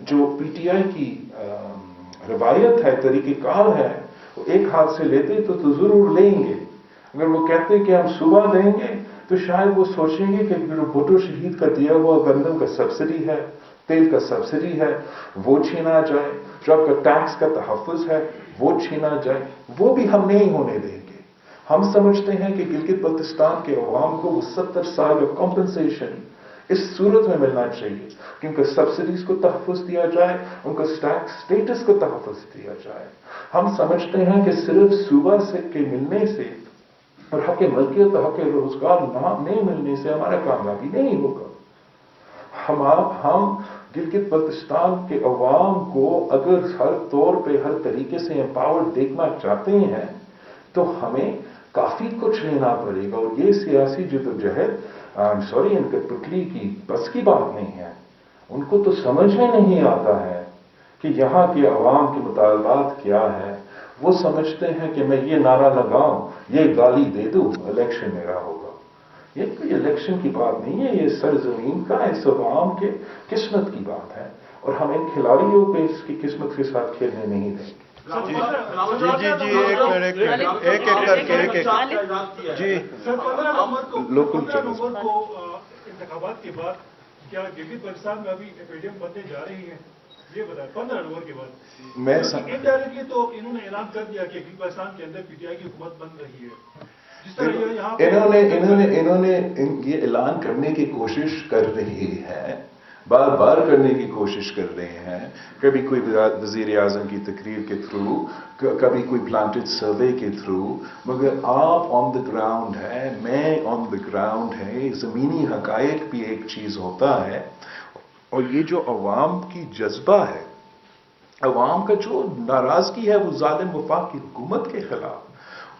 Speaker 1: جو پی ٹی آئی کی روایت ہے، طریقہ کار ہے، وہ ایک ہاتھ سے لیتے تو ضرور لیں گے۔ اگر وہ کہتے کہ ہم صوبہ دیں گے تو شاید وہ سوچیں گے کہ جو بھٹو شہید کا دیا ہوا گندم کا سبسڈی ہے، تیل کا سبسڈی ہے، وہ چھینا جائے، جو آپ کا ٹیکس کا تحفظ ہے وہ چھینا جائے، وہ بھی ہم نہیں ہونے دیں گے۔ ہم سمجھتے ہیں کہ گلگت بلتستان کے عوام کو وہ 70 سال کا کمپنسیشن اس صورت میں ملنا چاہیے کہ ان کا سبسڈیز کو تحفظ دیا جائے، ان کا ٹیکس سٹیٹس کو تحفظ دیا جائے۔ ہم سمجھتے ہیں کہ صرف صوبہ سے کے ملنے سے اور حق ملکیت اور حق روزگار نہیں ملنے سے ہمارا کامیابی نہیں ہوگا۔ ہم گلگت بلتستان کے عوام کو اگر ہر طور پہ ہر طریقے سے امپاورڈ دیکھنا چاہتے ہیں تو ہمیں کافی کچھ لینا پڑے گا، اور یہ سیاسی جدوجہد ان کے پٹلی کی بس کی بات نہیں ہے۔ ان کو تو سمجھ میں نہیں آتا ہے کہ یہاں کے عوام کے مطالبات کیا ہے۔ وہ سمجھتے ہیں کہ میں یہ نعرہ لگاؤں، یہ گالی دے دوں، الیکشن میرا ہوگا۔ یہ کوئی الیکشن کی بات نہیں ہے، یہ سرزمین کا اس عوام کے قسمت کی بات ہے، اور ہم ان کھلاڑیوں کو اس کی قسمت کے ساتھ کھیلنے نہیں دیں گے۔
Speaker 2: ایک کر کے جی
Speaker 4: سر 15 نومبر کو انتخابات کے بعد کیا گلگت بلتستان میں ابھی ایپیڈیم بننے جا رہی ہیں؟ یہ بتائیں 15 نومبر کے بعد انڈائریکٹلی تو انہوں نے اعلان کر دیا کہ گلگت بلتستان کے اندر پی ٹی آئی کی حکومت بن رہی ہے۔ جس طرح یہاں
Speaker 1: انہوں نے یہ اعلان کرنے کی کوشش کر رہی ہے، بار بار کرنے کی کوشش کر رہے ہیں، کبھی کوئی وزیر اعظم کی تقریر کے تھرو، کبھی کوئی پلانٹڈ سروے کے تھرو، مگر آپ آن دا گراؤنڈ ہے، میں آن دا گراؤنڈ ہے، زمینی حقائق بھی ایک چیز ہوتا ہے۔ اور یہ جو عوام کی جذبہ ہے، عوام کا جو ناراضگی ہے وہ ظالم وفاق کی حکومت کے خلاف،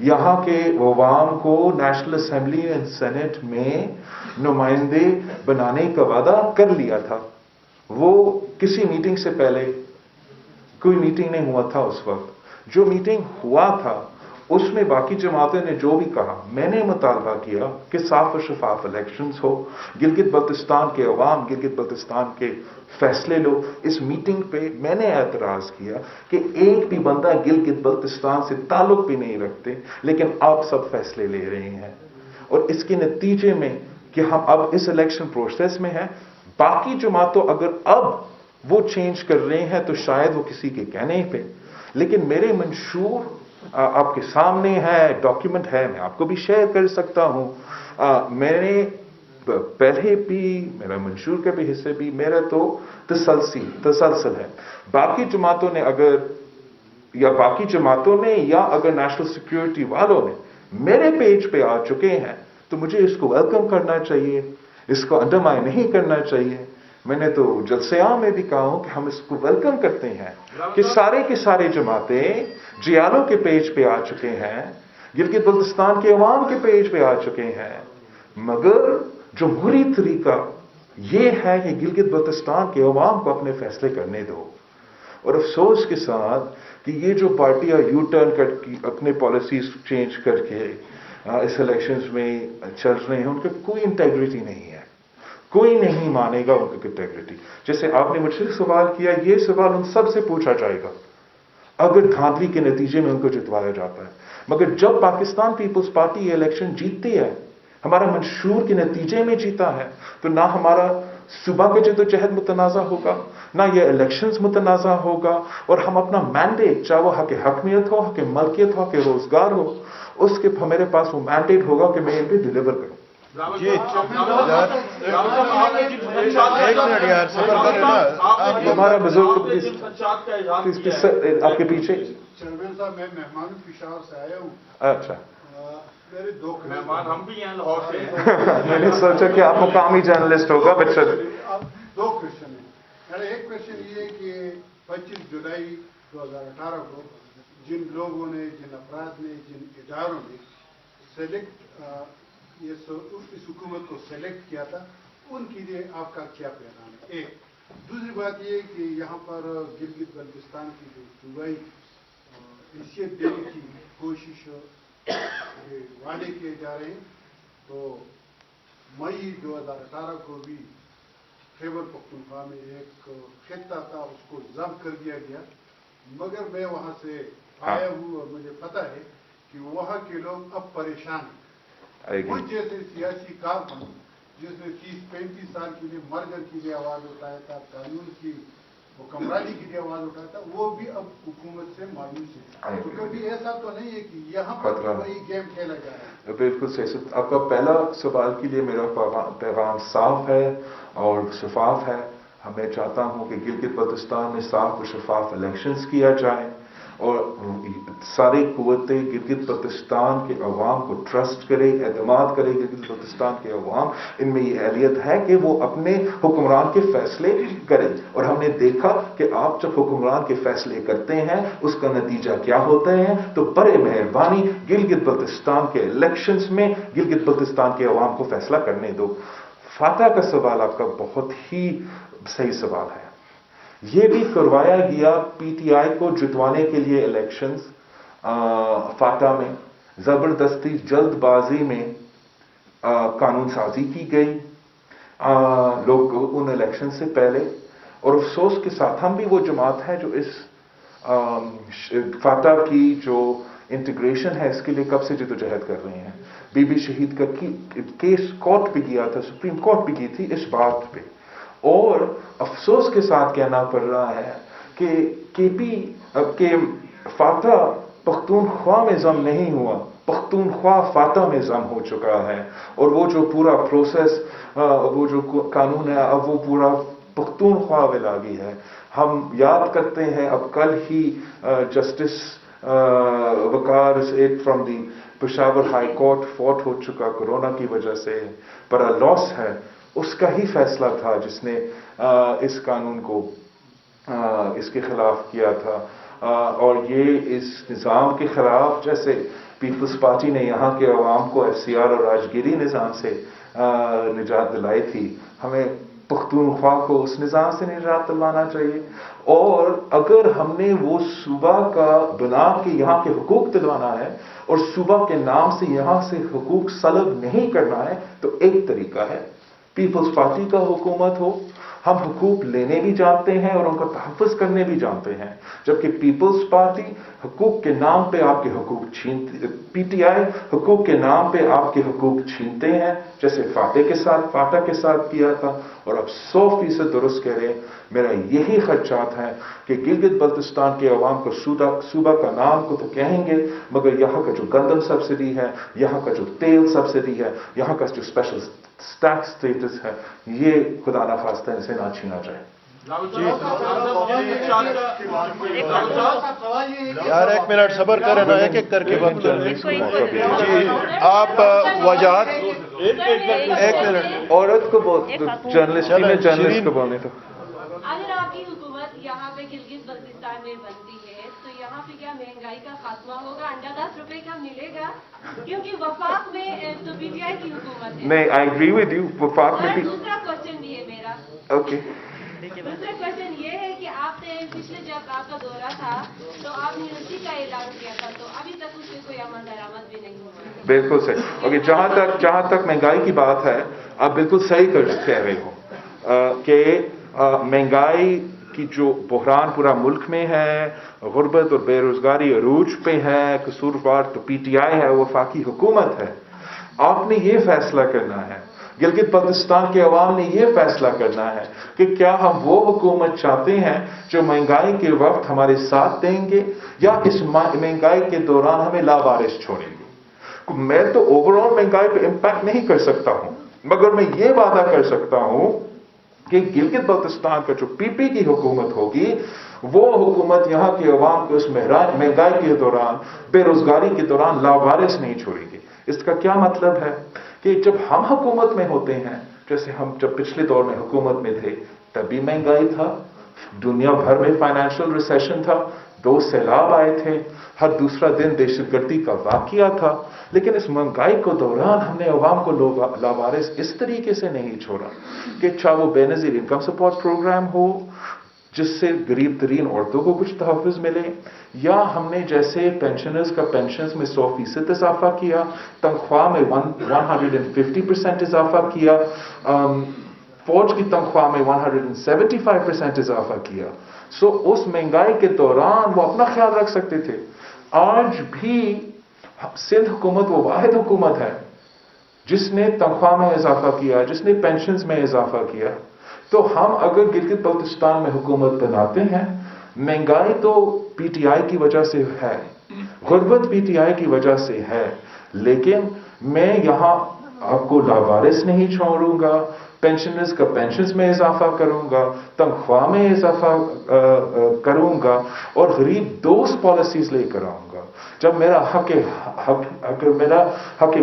Speaker 1: یہاں کے عوام کو نیشنل اسمبلی اور سینٹ میں نمائندے بنانے کا وعدہ کر لیا تھا. وہ کسی میٹنگ سے پہلے کوئی میٹنگ نہیں ہوا تھا. اس وقت جو میٹنگ ہوا تھا اس میں باقی جماعتوں نے جو بھی کہا، میں نے مطالبہ کیا کہ صاف و شفاف الیکشنز ہو، گلگت بلتستان کے عوام گلگت بلتستان کے فیصلے لو. اس میٹنگ پہ میں نے اعتراض کیا کہ ایک بھی بندہ گلگت بلتستان سے تعلق بھی نہیں رکھتے، لیکن آپ سب فیصلے لے رہے ہیں. اور اس کے نتیجے میں کہ ہم اب اس الیکشن پروسیس میں ہیں، باقی جماعتوں اگر اب وہ چینج کر رہے ہیں تو شاید وہ کسی کے کہنے پہ، لیکن میرے منشور آپ کے سامنے ہے، ڈاکیومنٹ ہے، میں آپ کو بھی شیئر کر سکتا ہوں. میں نے پہلے بھی میرا منشور کے بھی حصے بھی میرا تو تسلسل ہے. باقی جماعتوں نے یا اگر نیشنل سیکیورٹی والوں نے میرے پیج پہ آ چکے ہیں تو مجھے اس کو ویلکم کرنا چاہیے، اس کو انڈرمائن نہیں کرنا چاہیے. میں نے تو جلسے عام میں بھی کہا ہوں کہ ہم اس کو ویلکم کرتے ہیں کہ سارے کے سارے جماعتیں جیالو کے پیج پہ آ چکے ہیں، گلگت بلتستان کے عوام کے پیج پہ آ چکے ہیں، مگر جمہوری طریقہ یہ ہے کہ گلگت بلتستان کے عوام کو اپنے فیصلے کرنے دو. اور افسوس کے ساتھ کہ یہ جو پارٹیاں یو ٹرن کر کے اپنے پالیسیز چینج کر کے اس الیکشنز میں چل رہے ہیں، ان کا کوئی انٹیگریٹی نہیں ہے. کوئی نہیں مانے گا ان کی انٹیگریٹی. جیسے آپ نے مجھ سے سوال کیا، یہ سوال ان سب سے پوچھا جائے گا اگر دھاندلی کے نتیجے میں ان کو جتوایا جاتا ہے. مگر جب پاکستان پیپلز پارٹی یہ الیکشن جیتتی ہے، ہمارا منشور کے نتیجے میں جیتا ہے، تو نہ ہمارا صبح کا جدوجہد متنازع ہوگا، نہ یہ الیکشنز متنازع ہوگا، اور ہم اپنا مینڈیٹ، چاہے وہ حق حکمیت ہو، حق ملکیت ہو، حق روزگار ہو، اس کے میرے پاس وہ مینڈیٹ ہوگا کہ میں ان پہ ڈیلیور کروں.
Speaker 5: ایک منٹ یار، صبر کریں نا.
Speaker 1: ہمارا بزرگ آپ کے پیچھے.
Speaker 2: چیئرمین صاحب، میں مہمان پشاور سے آیا ہوں.
Speaker 1: اچھا،
Speaker 2: میرے دو
Speaker 6: مہمان ہم بھی ہیں لاہور سے.
Speaker 1: میں نے سوچا کہ آپ مقامی جرنلسٹ ہوگا. بچہ
Speaker 2: دو کوشچن ہیں. میرا ایک کوشچن یہ ہے کہ 25 جولائی 2018 کو جن لوگوں نے، جن افراد نے، جن اداروں نے اس حکومت کو سلیکٹ کیا تھا، ان کے لیے آپ کا کیا پیغام ہے؟ ایک. دوسری بات یہ کہ یہاں پر گلگت بلتستان کی جو صوبائی حیثیت دینے کی کوشش وعدے کیے جا رہے ہیں، تو مئی 2018 کو بھی خیبر پختونخوا میں ایک خطہ تھا، اس کو ضبط کر دیا گیا. مگر میں وہاں سے آیا ہوں اور مجھے پتہ ہے کہ وہاں کے لوگ اب پریشان ہیں. مجھ جیسے سیاسی کارکن جس نے 30-35 سال کے لیے مرگر کے لیے آواز اٹھایا تھا، قانون کی حکمرانی کے لیے آواز اٹھایا تھا، وہ بھی اب حکومت سے مایوس ہے. تو کبھی ایسا تو نہیں ہے کہ یہاں پر وہی گیم کھیلا جا رہا ہے؟
Speaker 1: بالکل صحیح. آپ کا پہلا سوال کے لیے میرا پیغام صاف ہے اور شفاف ہے. میں چاہتا ہوں کہ گلگت بلتستان میں صاف و شفاف الیکشنز کیا جائے، اور ساری قوتیں گلگت بلتستان کے عوام کو ٹرسٹ کرے، اعتماد کرے. گلگت بلتستان کے عوام ان میں یہ اہلیت ہے کہ وہ اپنے حکمران کے فیصلے کریں. اور ہم نے دیکھا کہ آپ جب حکمران کے فیصلے کرتے ہیں اس کا نتیجہ کیا ہوتا ہے. تو برے مہربانی گلگت بلتستان کے الیکشنز میں گلگت بلتستان کے عوام کو فیصلہ کرنے دو. فاتح کا سوال آپ کا بہت ہی صحیح سوال ہے. یہ بھی کروایا گیا پی ٹی آئی کو جتوانے کے لیے الیکشنز. فاتح میں زبردستی جلد بازی میں قانون سازی کی گئی لوگ ان الیکشن سے پہلے. اور افسوس کے ساتھ ہم بھی وہ جماعت ہے جو اس فاتح کی جو انٹیگریشن ہے اس کے لیے کب سے جدوجہد کر رہے ہیں. بی بی شہید کا کیس کورٹ پہ گیا تھا، سپریم کورٹ بھی کی تھی اس بات پہ. اور افسوس کے ساتھ کہنا پڑ رہا ہے کہ فاتح پختونخوا میں ضم نہیں ہوا، پختونخوا فاتح میں ضم ہو چکا ہے. اور وہ جو پورا پروسیس، وہ جو قانون ہے، اب وہ پورا پختونخوا میں لاگی ہے. ہم یاد کرتے ہیں اب کل ہی جسٹس وقار ایک from the Peshawar high court فوت ہو چکا کورونا کی وجہ سے، بڑا لاس ہے. اس کا ہی فیصلہ تھا جس نے اس قانون کو اس کے خلاف کیا تھا. اور یہ اس نظام کے خلاف، جیسے پیپلز پارٹی نے یہاں کے عوام کو FCR اور راجگیری نظام سے نجات دلائی تھی. ہمیں پختونخوا کو اس نظام سے نجات دلانا چاہیے. اور اگر ہم نے وہ صوبہ کا بنا کے یہاں کے حقوق دلوانا ہے اور صوبہ کے نام سے یہاں سے حقوق سلب نہیں کرنا ہے تو ایک طریقہ ہے پیپلز پارٹی کا حکومت ہو. ہم حقوق لینے بھی جانتے ہیں اور ان کا تحفظ کرنے بھی جانتے ہیں, جبکہ پیپلز پارٹی حقوق کے نام پہ آپ کے حقوق چھینتی, PTI حقوق کے نام پہ آپ کے حقوق چھینتے ہیں, جیسے فاٹا کے ساتھ کیا تھا. اور اب 100% درست کہہ رہے ہیں. میرا یہی خدشات ہے کہ گلگت بلتستان کے عوام کو صوبہ کا نام کو تو کہیں گے, مگر یہاں کا جو گندم سبسڈی ہے, یہاں کا جو تیل سبسڈی ہے, یہاں کا جو اسپیشل ٹیکس اسٹیٹس ہے, یہ خدا نخواستہ اسے نہ چھینا جائے.
Speaker 7: یار ایک منٹ صبر کریں نا, ایک ایک کر کے وقت جی آپ وجاہت ایک منٹ
Speaker 1: عورت کو جرنلسٹ کو بولنے تو.
Speaker 8: اگر آپ کی حکومت یہاں پہ گلگت بلتستان میں بنتی ہے تو یہاں پہ کیا مہنگائی کا خاتمہ ہوگا؟ انڈا 10 روپے کا ملے گا؟ کیونکہ وفاق میں تو PTI کی حکومت ہے.
Speaker 1: نہیں, آئی ایگری ود یو. وفاق میں بھی.
Speaker 8: دوسرا کوشچن بھی ہے میرا.
Speaker 1: اوکے.
Speaker 8: دوسرا کوشچن یہ ہے کہ آپ نے پچھلے جب آپ کا دورہ تھا تو آپ نے اسی کا اعلان کیا تھا, تو ابھی تک اس سے کوئی عمل درآمد بھی نہیں ہوا.
Speaker 1: بالکل صحیح. اوکے, جہاں تک مہنگائی کی بات ہے, آپ بالکل صحیح کہہ رہے ہو کہ مہنگائی کی جو بحران پورا ملک میں ہے, غربت اور بے روزگاری عروج پہ ہے, قصوروار تو PTI ہے, وفاقی حکومت ہے. آپ نے یہ فیصلہ کرنا ہے, گلگت بلتستان کے عوام نے یہ فیصلہ کرنا ہے کہ کیا ہم وہ حکومت چاہتے ہیں جو مہنگائی کے وقت ہمارے ساتھ دیں گے, یا اس مہنگائی کے دوران ہمیں لاوارث چھوڑیں گے. میں تو اوور آل مہنگائی پہ امپیکٹ نہیں کر سکتا ہوں, مگر میں یہ وعدہ کر سکتا ہوں کہ گلگت بلتستان کا جو PP کی حکومت ہوگی, وہ حکومت یہاں کے عوام کو اس مہنگائی کے دوران, بے روزگاری کے دوران لاوارث نہیں چھوڑے گی. اس کا کیا مطلب ہے کہ جب ہم حکومت میں ہوتے ہیں, جیسے ہم جب پچھلے دور میں حکومت میں تھے تب بھی مہنگائی تھا, دنیا بھر میں فائنینشل ریسیشن تھا, 2 سیلاب آئے تھے, ہر دوسرا دن دہشت گردی کا واقعہ تھا, لیکن اس مہنگائی کو دوران ہم نے عوام کو لاوارث اس طریقے سے نہیں چھوڑا کہ چاہے وہ بے نظیر انکم سپورٹ پروگرام ہو جس سے غریب ترین عورتوں کو کچھ تحفظ ملے, یا ہم نے جیسے پینشنرز کا پینشنز میں 100% اضافہ کیا, تنخواہ میں 150% اضافہ کیا, فوج کی تنخواہ میں 175% اضافہ کیا. اس مہنگائی کے دوران وہ اپنا خیال رکھ سکتے تھے. آج بھی سندھ حکومت وہ واحد حکومت ہے جس نے تنخواہ میں اضافہ کیا, جس نے پینشنز میں اضافہ کیا. تو ہم اگر گلگت بلتستان میں حکومت بناتے ہیں, مہنگائی تو PTI کی وجہ سے ہے, غربت PTI کی وجہ سے ہے, لیکن میں یہاں آپ کو لاوارث نہیں چھوڑوں گا, پینشنرز کا پینشنز میں اضافہ کروں گا, تنخواہ میں اضافہ کروں گا, اور غریب دوست پالیسیز لے کر آؤں گا. جب میرا حق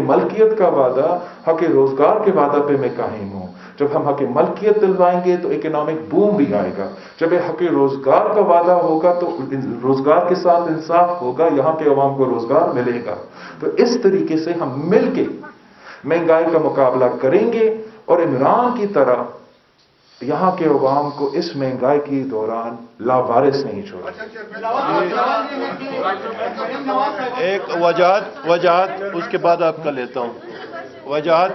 Speaker 1: ملکیت کا وعدہ, حق روزگار کے وعدہ پہ میں قائم ہوں, جب ہم حق ملکیت دلوائیں گے تو اکنامک بوم بھی آئے گا. جب یہ حق روزگار کا وعدہ ہوگا تو روزگار کے ساتھ انصاف ہوگا, یہاں کے عوام کو روزگار ملے گا. تو اس طریقے سے ہم مل کے مہنگائی کا مقابلہ کریں گے, اور عمران کی طرح یہاں کے عوام کو اس مہنگائی کے دوران لاوارث نہیں چھوڑا.
Speaker 7: ایک وجاہت اس کے بعد آپ کا لیتا ہوں. وجاہت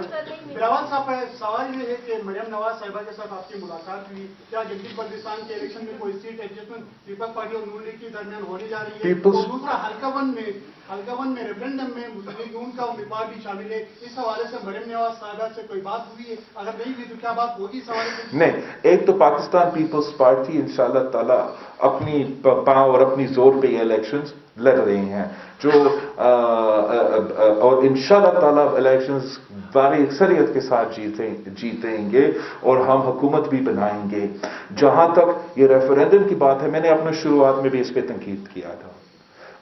Speaker 2: بلاول صاحب, سوال یہ ہے کہ مریم نواز صاحبہ کے ساتھ آپ کی ملاقات ہوئی, کیا گلگت بلتستان کے الیکشن میں کوئی سیٹ ایڈجسٹمنٹ پیپلز پارٹی اور نون لیگ کے درمیان ہونے جا رہی ہے؟ اور دوسرا حلقہ ون میں ریفرنڈم میں مسلم لیگ نون کا امیدوار بھی شامل ہے, اس حوالے سے مریم نواز صاحبہ سے کوئی بات ہوئی ہے؟ اگر نہیں ہوئی تو کیا بات ہوگی اس حوالے سے؟
Speaker 1: نہیں, ایک تو پاکستان پیپلز پارٹی انشاءاللہ تعالی اپنی پاور اور اپنی زور پہ یہ الیکشنز لڑ رہے ہیں, جو اور انشاءاللہ تعالی الیکشنز بڑی اکثریت کے ساتھ جیتیں گے, اور ہم حکومت بھی بنائیں گے. جہاں تک یہ ریفرینڈم کی بات ہے, میں نے اپنے شروعات میں بھی اس پہ تنقید کیا تھا,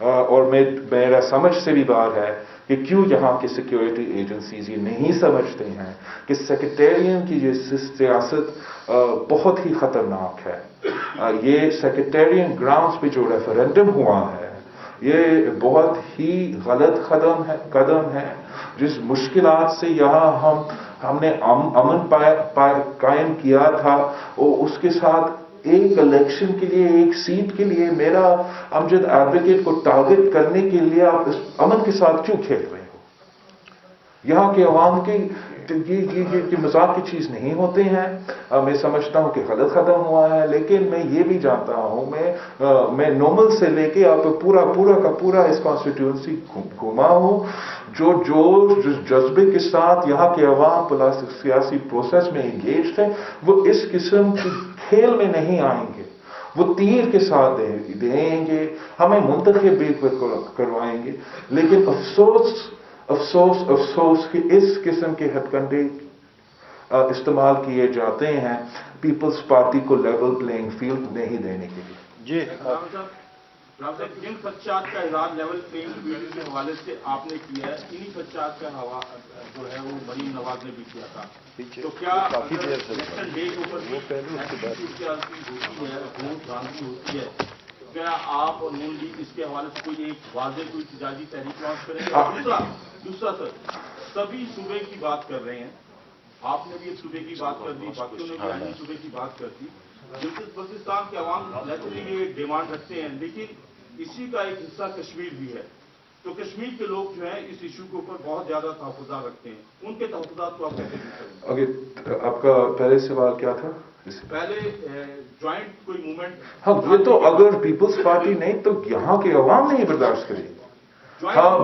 Speaker 1: اور میرا سمجھ سے بھی بات ہے کہ کیوں یہاں کی سیکیورٹی ایجنسیز یہ نہیں سمجھتے ہیں کہ سیکریٹریٹ کی یہ سیاست بہت ہی خطرناک ہے. یہ سیکریٹریٹ گراؤنڈز پہ جو ریفرینڈم ہوا ہے یہ بہت ہی غلط قدم ہے. جس مشکلات سے یہاں ہم نے امن قائم کیا تھا، اور اس کے ساتھ ایک الیکشن کے لیے، ایک سیٹ کے لیے میرا امجد ایڈوکیٹ کو ٹارگٹ کرنے کے لیے آپ اس امن کے ساتھ کیوں کھیل رہے ہو؟ یہاں کے عوام کی یہ مذاق کی چیز نہیں ہوتے ہیں. میں سمجھتا ہوں کہ غلط قدم ہوا ہے، لیکن میں یہ بھی جانتا ہوں، میں نومل سے لے کے آپ پورا کا پورا اس کانسٹیٹیوئنسی گھوما ہوں. جو جذبے کے ساتھ یہاں کے عوام سیاسی پروسیس میں انگیج تھے، وہ اس قسم کے کھیل میں نہیں آئیں گے. وہ تیر کے ساتھ دیں گے، ہمیں منتخب بھی کروائیں گے. لیکن افسوس کہ اس قسم کے ہتھ کنڈے استعمال کیے جاتے ہیں پیپلز پارٹی کو لیول پلینگ فیلڈ نہیں دینے کے لیے.
Speaker 7: جی
Speaker 9: صاحب، جن خدشات کا اظہار لیول پلینگ فیلڈ کے حوالے سے آپ نے کیا ہے، انہی خدشات کا جو ہے وہ مریم نواز نے بھی کیا تھا. تو کیا نیشنل ڈے کے اوپر ہوتی ہے، کیا آپ اور نون لیگ اس کے حوالے سے کوئی ایک واضح کوئی احتجاجی تحریک لانچ کریں گے؟ دوسرا سر، سبھی صوبے کی بات کر رہے ہیں، آپ نے بھی ایک صوبے کی بات کر دی، باقیوں نے بھی آئینی صوبے کی بات کر دی. بلوچستان کے عوام نیچرلی یہ ڈیمانڈ رکھتے ہیں، لیکن اسی کا ایک حصہ کشمیر بھی ہے. تو کشمیر کے لوگ جو ہیں اس ایشو کے اوپر بہت زیادہ تحفظات رکھتے ہیں، ان کے تحفظات کو آپ کیسے دیں گے؟
Speaker 1: آپ کا پہلے سوال کیا تھا؟
Speaker 9: پہلے جوائنٹ کوئی موومنٹ.
Speaker 1: ہاں، یہ تو اگر پیپلز پارٹی نہیں تو یہاں کے عوام نہیں برداشت کرے. ہاں،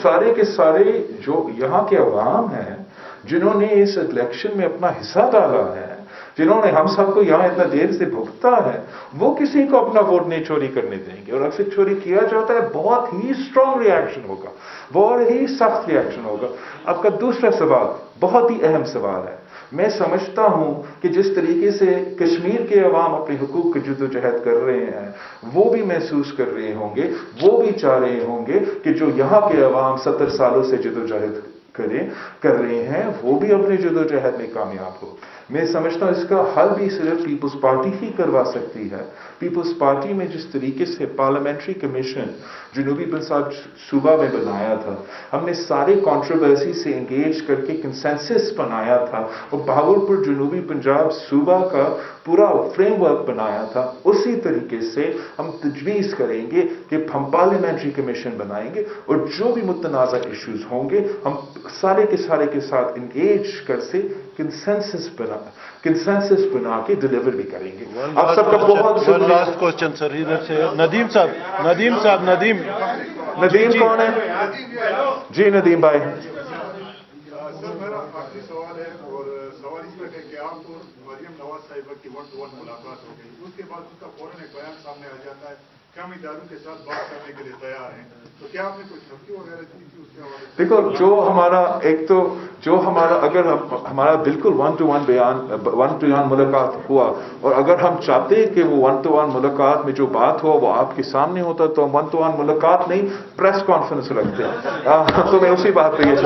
Speaker 1: سارے کے سارے جو یہاں کے عوام ہیں جنہوں نے اس الیکشن میں اپنا حصہ ڈالا ہے، جنہوں نے ہم سب کو یہاں اتنا دیر سے بھگتا ہے، وہ کسی کو اپنا ووٹ نہیں چوری کرنے دیں گے. اور اکثر چوری کیا جاتا ہے، بہت ہی اسٹرانگ ریاکشن ہوگا، بہت ہی سخت ریاکشن ہوگا. آپ کا دوسرا سوال بہت ہی اہم سوال ہے. میں سمجھتا ہوں کہ جس طریقے سے کشمیر کے عوام اپنے حقوق کی جدوجہد کر رہے ہیں، وہ بھی محسوس کر رہے ہوں گے، وہ بھی چاہ رہے ہوں گے کہ جو یہاں کے عوام 70 سالوں سے جدوجہد کر رہے ہیں، وہ بھی اپنے جدوجہد میں کامیاب ہو. میں سمجھتا ہوں اس کا حل بھی صرف پیپلز پارٹی ہی کروا سکتی ہے. پیپلز پارٹی میں جس طریقے سے پارلیمنٹری کمیشن جنوبی پنجاب صوبہ میں بنایا تھا، ہم نے سارے کنٹروورسی سے انگیج کر کے کنسنسس بنایا تھا، اور بہاولپور جنوبی پنجاب صوبہ کا پورا فریم ورک بنایا تھا. اسی طریقے سے ہم تجویز کریں گے کہ ہم پارلیمنٹری کمیشن بنائیں گے، اور جو بھی متنازع ایشوز ہوں گے ہم سارے کے ساتھ انگیج کر سے کنسنسس بنا کے ڈیلیور بھی کریں گے. آپ سب کا بہت شکریہ.
Speaker 7: لاسٹ کوشچن سر ادھر سے ندیم صاحب.
Speaker 1: ندیم کون ہے؟ جی ندیم بھائی.
Speaker 2: سر میرا آخری سوال ہے، اور سوال اس پر ہے کہ آپ کو مریم نواز صاحبہ کی 1-to-1 ملاقات ہو گئی، اس کے بعد اس کا فوراً ایک بیان سامنے آ جاتا ہے کہ ہم اداروں کے ساتھ بات کرنے کے لیے تیار ہیں. تو کیا آپ نے کچھ دھمکی وغیرہ دی تھی اس کے حوالے سے؟
Speaker 1: دیکھو، جو ہمارا اگر ہمارا بالکل 1-to-1 ملاقات ہوا، اور اگر ہم چاہتے کہ وہ 1-to-1 ملاقات میں جو بات ہوا وہ آپ کے سامنے ہوتا، تو ہم 1-to-1 ملاقات نہیں پریس کانفرنس رکھتے. تو میں اسی بات پہ یہ